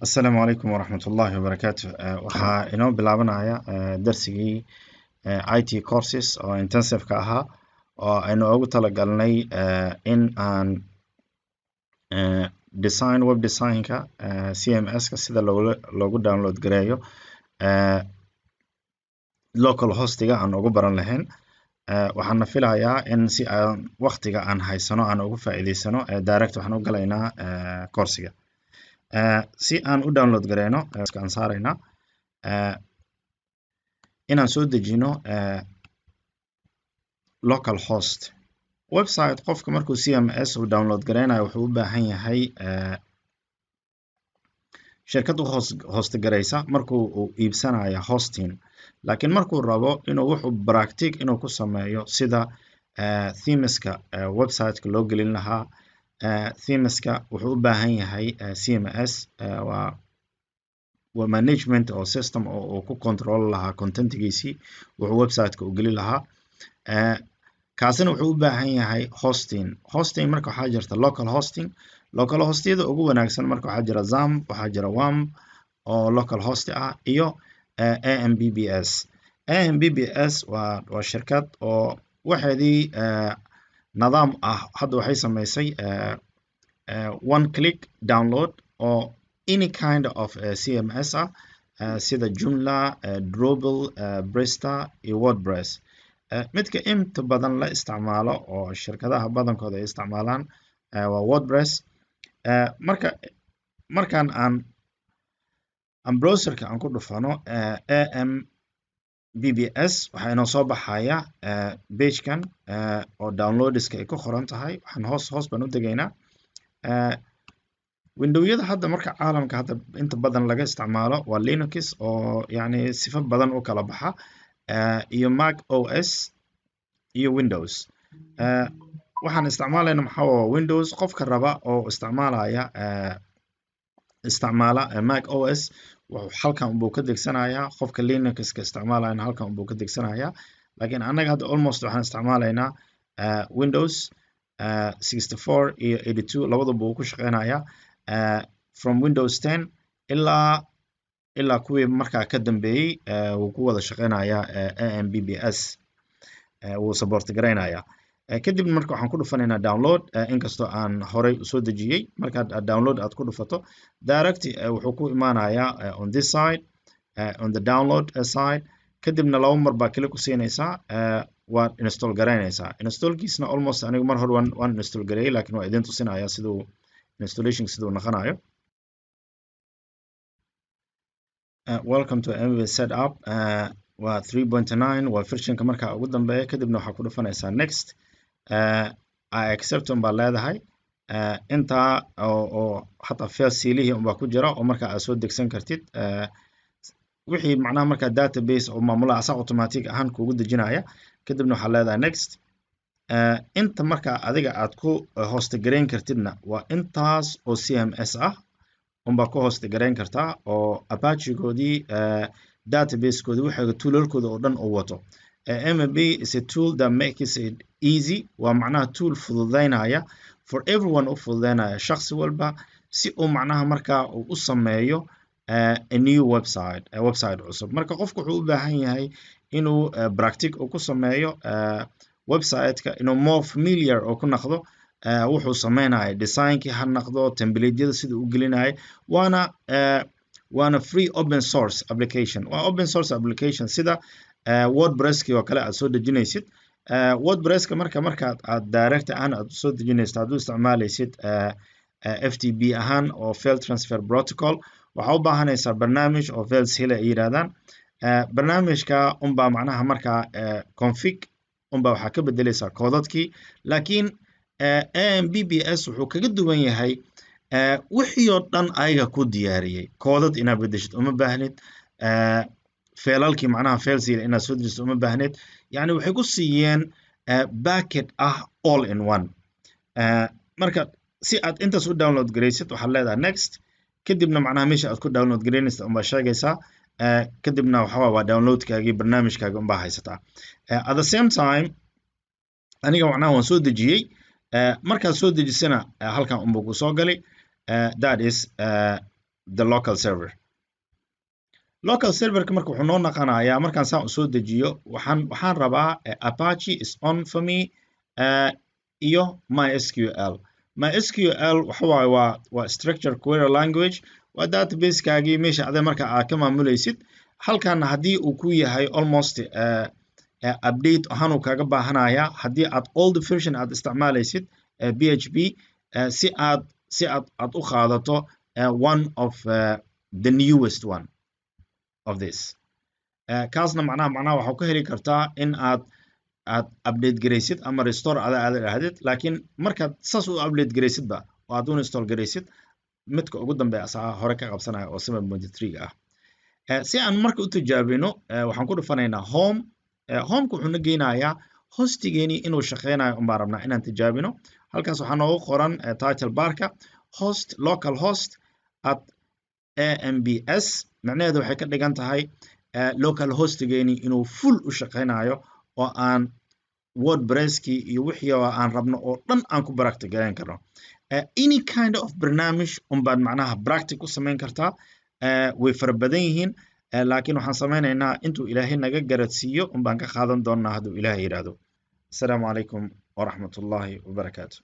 السلام عليكم ورحمة الله وبركاته. waxaa inoo bilaabanaya darsigii IT courses oo intensive ka ahaa oo aynu ugu talagalnay in aan design web design ka CMS ka sida loogu download gareeyo local hostiga aan ugu baran lahayn. waxaan filayaa in si aan waqtiga aan haysano aan ugu faa'iideysano direct waxaan u galaynaa coursiga. si aan u download gareyno aan saarayna inaan soo dejino local host website. qofka markuu CMS uu download gareynayo wuxuu u baahan yahay shirkad u host gareysa markuu uu iibsanayo hosting, laakiin markuu rabo inuu wuxuu practice inuu ku sameeyo sida themeska website-ka loo gelin lahaa. themeska wuxuu u baahan yahay CMS waa management oo system oo ku control lahaa contentigiisii wuxuu website-ka u geli lahaa. kaasina wuxuu u baahan yahay hosting marka waxaa jirta local hostiyada ugu wanaagsan marka waxaa jira XAMPP, waxaa jira WAMP oo local host ah, iyo AMBBS waa shirkad oo waxeedii nidaam ah hadda waxay sameysay one click download oo any kind of CMS ah sida Joomla, Drupal, Brista iyo WordPress. midka inta badan la isticmaalo oo shirkadaha badankooda ay isticmaalaan waa WordPress. markaan aan browserka aan ku dhufano AMBBS waxaa inoo soo baxaya pagekan oo downloadska ay ku qoran tahay. waxaan hoos baan u degaynaa windowyada hadda marka caalamka hadda inta badan laga isticmaalo waa Linux oo yani sifo badan u kala baxa iyo Mac OS iyo Windows. waxaan isticmaalayna maxaa waa Windows. qofka raba oo isticmaala Mac OS wuxuu halkan buu ka degsanayaa, qofka Linux ka isticmaalayna halkan buu ka degsanayaa, laakiin anaga hadda almost waxaan isticmaalaynaa Windows 64 iyo 82 labadaba wuu ku shaqeynayaa from Windows 10 ilaa kuwii markaa ka dambeeyey wuu ku wada shaqeynayaa AMBBS wuu support gareynayaa. kadib marka waxaan ku dhufanaynaa download inkastoo aan horey usoo dejiyey. markaad download aad ku dhufato direct wuxuu ku imaanayaa on this side on the download side. kadibna laba mar baa kale ku siinaysaa waad install gareynaysaa. installkiisna almost anigu mar hore waan install gareeyey, laakiin waa idin tusinaya siduu installation siduu noqonayo. welcome to MVS setup waa 3.9 waa versionka markaa ugu dambeeya. kadibna waxaa ku dhufanaysaa next. I accept baa leedahay intaa oo hataa fail sealihii unbaa ku jira oo markaa aad soo degsan kartid wixii macnaha markaa database oo maamulaha asaga automatic ahaan kuugu dejinaya. kadibna waxaa leedahay next. inta markaa adiga aad ku host gareyn kartidna waa intaas oo CMS ah unbaa ku host gareyn kartaa oo Apache-goodii databasekoodii waxayga toolalkooda oo dhan u wato. MB is a tool that makes it easy. waa macnaha tool fududeynaya for everyone u fududeynaya shakhsi walba si uu macnaha markaa uu u sameeyo a new website cusub. marka qofku wuxuu u baahan yahay inuu practice uu ku sameeyo website-ka inuu more familiar oo ku noqdo wuxuu sameynayo design-kii ha noqdo template-yada sida uu gelinayo. waana free open source application. waa open source application sida WordPress-kii oo kale aad soo dejinaysid. WordPress-ka markaad aad direct ahaan aad soo dejinaysid aad u isticmaalaysid FTP ahaan oo file transfer protocol waxaa u baahanaysaa barnaamij oo Fileshile ay yiraahdaan. barnaamijka unbaa macnaha markaa config unbaa waxaa ka bedelaysaa koodadkii, laakiin AMBBS wuxuu kaga duwan yahay wixii oo dhan ayaga ku diyaariyey. koodad inaad bedeshid uma baahnid, feelalkii macnaha Fileshile inaad soo dejisid uma baahnid. yani waxay ku siiyeen packet ah all in one. marka si aad intaas u download gareysid waxaad leedahay next. kadibna macnaha meesha aad ku download gareynaysa unbaa sheegaysaa. kadibna waa downloadkaagii barnaamijkaaga unbaa haysataa. at the same time aniga macnaha waan soo dejiyey. markaad soo dejisana halkan unbuu ku soo galay. that is the local server. Local serverka marka wuxuu noo naqanayaa markaan saan u soo dejiyo waxaan rabaa Apache is on for me iyo MySQL. MySQL waxa waaye waa structured query language, waa database-kaagii meesha adee marka aad ka maamulaysid. halkan haddii uu ku yahay almost update ahaan uu kaaga baahanayaa haddii aad old version aad isticmaalaysid PHP si aad u qaadato one of the newest one of this. kaasna macnaha waxaa ku heli kartaa in aad update garaysid ama restore aad idhaahdid, laakiin markaad saas u update garaysidba oo aad u install garaysid midka ugu dambeeya asaa hore ka qabsanaya oo 7.3 ga ah. si aan marka u tijaabino waxaan ku dhufanaynaa home. homeka wuxuu na geynayaa hostigeeni inuu shaqeynayo baan rabnaa inaan tijaabino. halkaas waxaa noogu qoran title barka host local host at AMBS, macnaheedu waxay ka dhigan tahay local hostigeeni inuu full u shaqeynayo oo aan wordpresskii iyo wixii aan rabno oo dhan aan ku practice gareyn karno. any kind of barnaamij baad macnaha practice u samayn kartaa. way fara badan yihiin, laakiin waxaan sameynaynaa intuu ilaahay naga garadsiiyo baan ka qaadan doonaa hadduu ilaahay yidhaahdo. Asalaamu calaykum waraxmatullaahi wabarakaatu.